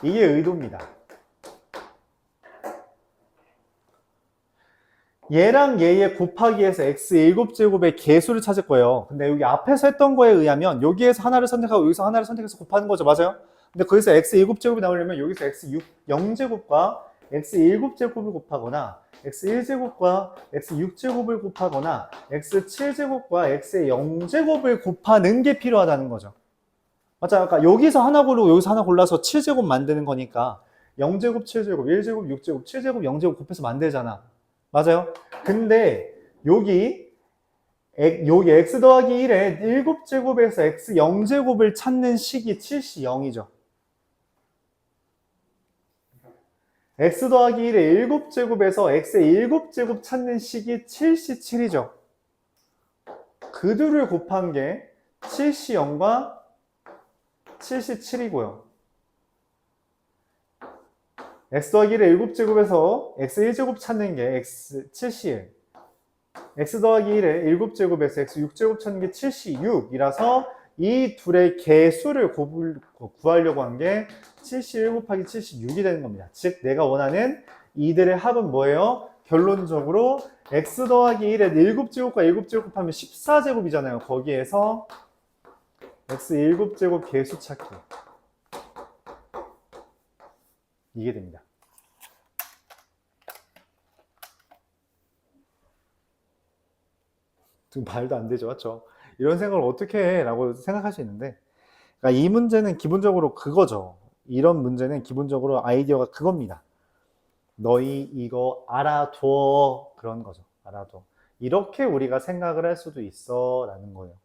이게 의도입니다. 얘랑 얘의 곱하기에서 x 7제곱의 개수를 찾을 거예요. 근데 여기 앞에서 했던 거에 의하면 여기에서 하나를 선택하고 여기서 하나를 선택해서 곱하는 거죠. 맞아요? 근데 거기서 x 7제곱이 나오려면 여기서 x 0제곱과 x 7제곱을 곱하거나 x 1제곱과 x 6제곱을 곱하거나 x 7제곱과 x 0제곱을 곱하는 게 필요하다는 거죠. 맞아요. 그러니까 여기서 하나 고르고 여기서 하나 골라서 7제곱 만드는 거니까 0제곱, 7제곱, 1제곱, 6제곱, 7제곱, 0제곱 곱해서 만들잖아. 맞아요? 근데 여기 x 더하기 1에 7제곱에서 x 0제곱을 찾는 식이 7시 0이죠. x 더하기 1에 7제곱에서 x의 7제곱 찾는 식이 7시 7이죠. 그 둘을 곱한 게 7시 0과 7시 7이고요. x 더하기 1에 7제곱에서 x 1제곱 찾는 게 x 7C1 x 더하기 1에 7제곱에서 x 6제곱 찾는 게 7C6이라서 이 둘의 개수를 구하려고 한 게 7C1 곱하기 7C6이 되는 겁니다. 즉 내가 원하는 이들의 합은 뭐예요? 결론적으로 x 더하기 1에 7제곱과 7제곱 곱하면 14제곱이잖아요. 거기에서 x 7제곱 개수 찾기. 이게 됩니다. 말도 안 되죠, 맞죠? 이런 생각을 어떻게 해? 라고 생각할 수 있는데, 그러니까 이 문제는 기본적으로 그거죠. 이런 문제는 기본적으로 아이디어가 그겁니다. 너희 이거 알아둬. 그런 거죠. 알아둬. 이렇게 우리가 생각을 할 수도 있어. 라는 거예요.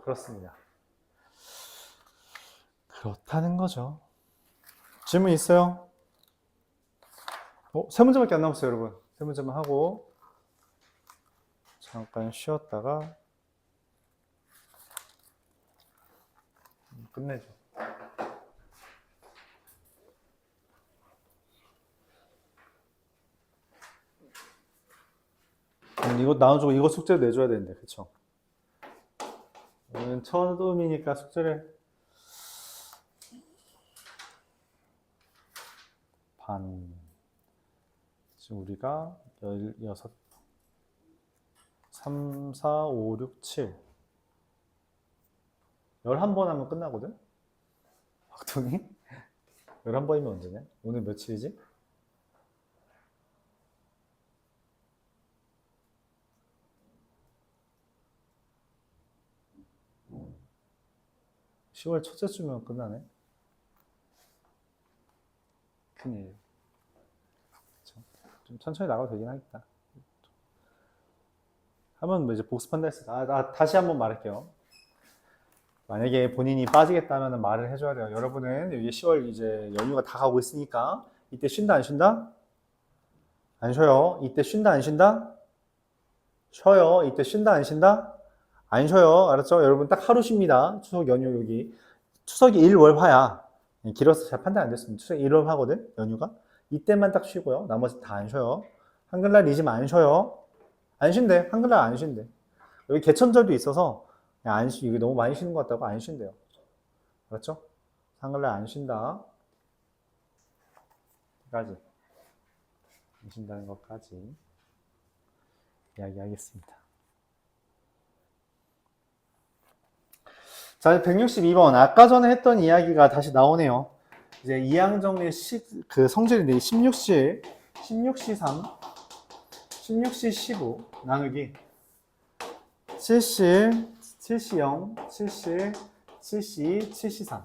그렇습니다. 그렇다는 거죠. 질문 있어요? 세 문제밖에 안 남았어요, 여러분. 세 문제만 하고 잠깐 쉬었다가 끝내죠. 이거 나눠주고 이거 숙제를 내줘야 되는데, 그쵸? 오늘 처음이니까 숙제를 반. 지금 우리가 16, 3, 4, 5, 6, 7. 11번 하면 끝나거든? 박동이? 11번이면 언제냐? 오늘 며칠이지? 10월 첫째 주면 끝나네? 큰일. 좀 천천히 나가도 되긴 하겠다. 하면 뭐 이제 복습한다 했어. 다시 한번 말할게요. 만약에 본인이 빠지겠다면 말을 해줘야 돼요. 여러분은 여기 10월 이제 연휴가 다 가고 있으니까 이때 쉰다 안 쉰다? 안 쉬어요. 이때 쉰다 안 쉰다? 쉬어요. 이때 쉰다 안 쉰다? 안 쉬어요. 알았죠? 여러분 딱 하루 쉽니다. 추석 연휴 여기. 추석이 일월화야. 길어서 잘 판단 안 됐습니다. 추석이 일월화거든? 연휴가. 이때만 딱 쉬고요. 나머지 다 안 쉬어요. 한글날 이지만 안 쉬어요. 안 쉰대. 한글날 안 쉰대. 여기 개천절도 있어서 이게 너무 많이 쉬는 것 같다고 안 쉰대요. 그렇죠? 한글날 안 쉰다. 까지. 안 쉰다는 것까지 이야기하겠습니다. 자, 162번. 아까 전에 했던 이야기가 다시 나오네요. 이제 이항정리 그 성질인데 16시 3, 16시 15 나누기 70, 70, 70, 70, 73.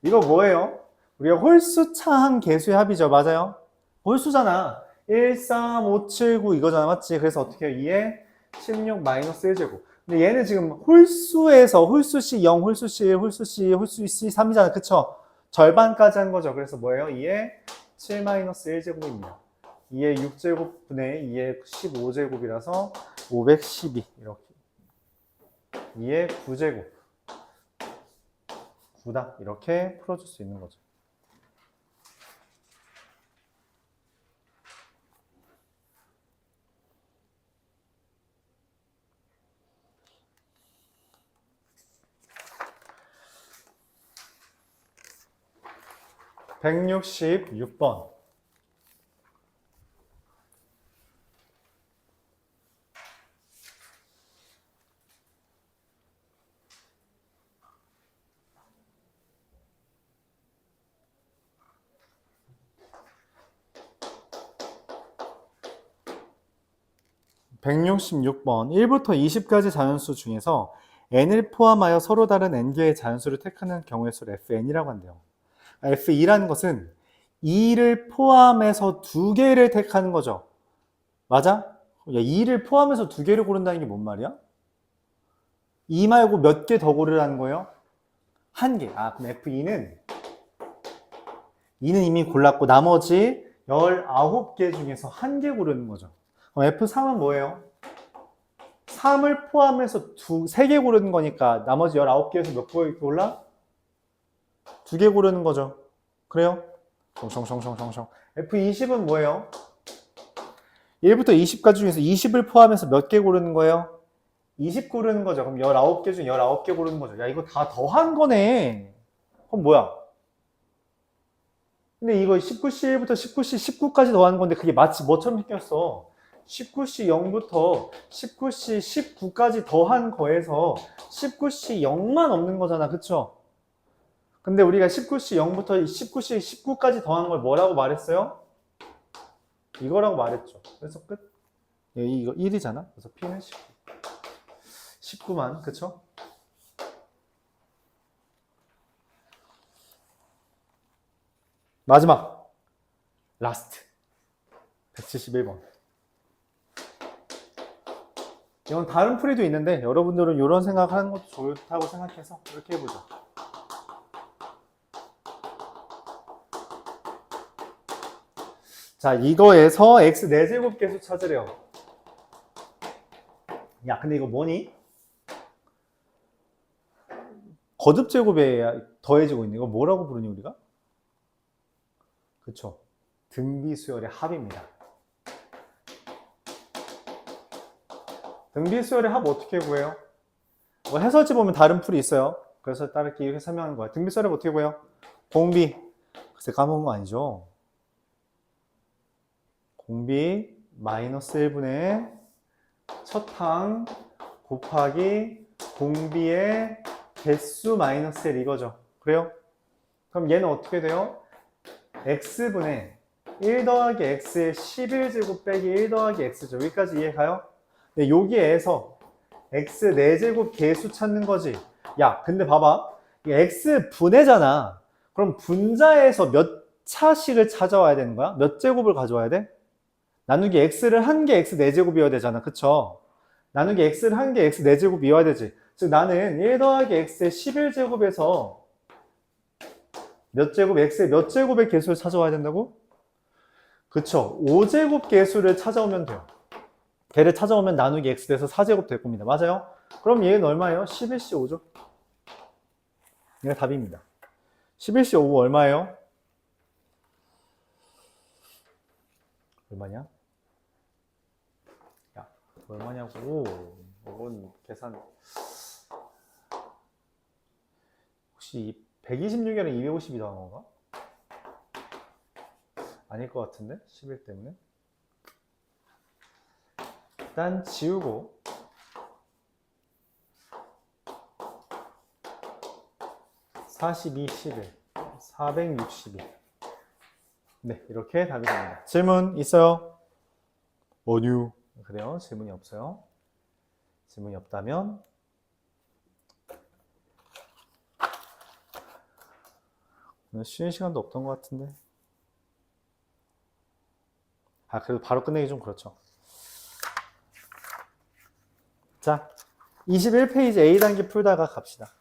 이거 뭐예요? 우리가 홀수차항 개수의 합이죠. 맞아요? 홀수잖아. 1, 3, 5, 7, 9 이거잖아. 맞지? 그래서 어떻게 해요? 2에 16 마이너스 1제곱. 근데 얘는 지금 홀수에서 홀수C 0, 홀수C 1, 홀수C, 홀수C 3이잖아. 그쵸? 절반까지 한 거죠. 그래서 뭐예요? 2에 7 마이너스 1제곱입니다. 2의 6제곱분의 2의 15제곱이라서 512 이렇게. 2의 9제곱 9다 이렇게 풀어줄 수 있는 거죠. (166번) 166번 1부터 20까지 자연수 중에서 n을 포함하여 서로 다른 n개의 자연수를 택하는 경우의 수를 fn이라고 한대요. f2라는 것은 2를 포함해서 2개를 택하는 거죠. 맞아? 야, 2를 포함해서 2개를 고른다는 게 뭔 말이야? 2 말고 몇 개 더 고르라는 거예요? 1개. 그럼 f2는 이미 골랐고 나머지 19개 중에서 1개 고르는 거죠. 그럼 F3은 뭐예요? 3을 포함해서 3개 고르는 거니까 나머지 19개에서 몇 개 골라? 2개 고르는 거죠. 그래요? 정성성성성성. F20은 뭐예요? 1부터 20까지 중에서 20을 포함해서 몇 개 고르는 거예요? 20 고르는 거죠. 그럼 19개 중에 19개 고르는 거죠. 야, 이거 다 더한 거네. 그럼 뭐야? 근데 이거 19C1부터 19C 19까지 더하는 건데 그게 마치 뭐처럼 생겼어. 19C 0부터 19C 19까지 더한 거에서 19C 0만 없는 거잖아. 그쵸? 근데 우리가 19C 0부터 19C 19까지 더한 걸 뭐라고 말했어요? 이거라고 말했죠. 그래서 끝. 이거 1이잖아. 그래서 P는 19. 19만, 그쵸? 마지막. 라스트. 171번. 이건 다른 풀이도 있는데 여러분들은 이런 생각하는 것도 좋다고 생각해서 이렇게 해보죠. 자, 이거에서 x 4제곱 계수 찾으래요. 야, 근데 이거 뭐니? 거듭 제곱에 더해지고 있는 이거 뭐라고 부르니 우리가? 그쵸? 등비수열의 합입니다. 등비수열의 합 어떻게 구해요? 뭐 해설지 보면 다른 풀이 있어요. 그래서 따르게 이렇게 설명하는 거야. 등비수열의 합 어떻게 구해요? 공비. 글쎄 까먹은 거 아니죠? 공비 마이너스 1분의 첫 항 곱하기 공비의 개수 마이너스 1 이거죠. 그래요? 그럼 얘는 어떻게 돼요? x분의 1 더하기 x의 11제곱 빼기 1 더하기 x죠. 여기까지 이해가요? 네, 여기에서 x 4제곱 개수 찾는 거지. 야, 근데 봐봐. 이게 x분해잖아. 그럼 분자에서 몇 차씩을 찾아와야 되는 거야? 몇 제곱을 가져와야 돼? 나누기 x를 한 개 x 4제곱이어야 되잖아. 그쵸? 나누기 x를 한 개 x 4제곱이어야 되지. 즉 나는 1 더하기 x의 11제곱에서 몇 제곱, x의 몇 제곱의 개수를 찾아와야 된다고? 그쵸. 5제곱 개수를 찾아오면 돼요. 걔를 찾아오면 나누기 x 돼서 4제곱 될 겁니다. 맞아요? 그럼 얘는 얼마예요? 11C 5죠. 이게 답입니다. 11C 5 얼마예요? 얼마냐? 야, 얼마냐고. 이건 계산. 혹시 126이 아니라 250이 더한 건가? 아닐 것 같은데? 11 때문에. 일단 지우고 42, 11, 462. 네, 이렇게 답이 됩니다. 질문 있어요? 뭐뉴? 그래요? 질문이 없어요. 질문이 없다면 쉬는 시간도 없던 것 같은데. 아, 그래도 바로 끝내기 좀 그렇죠. 자, 21페이지 A단계 풀다가 갑시다.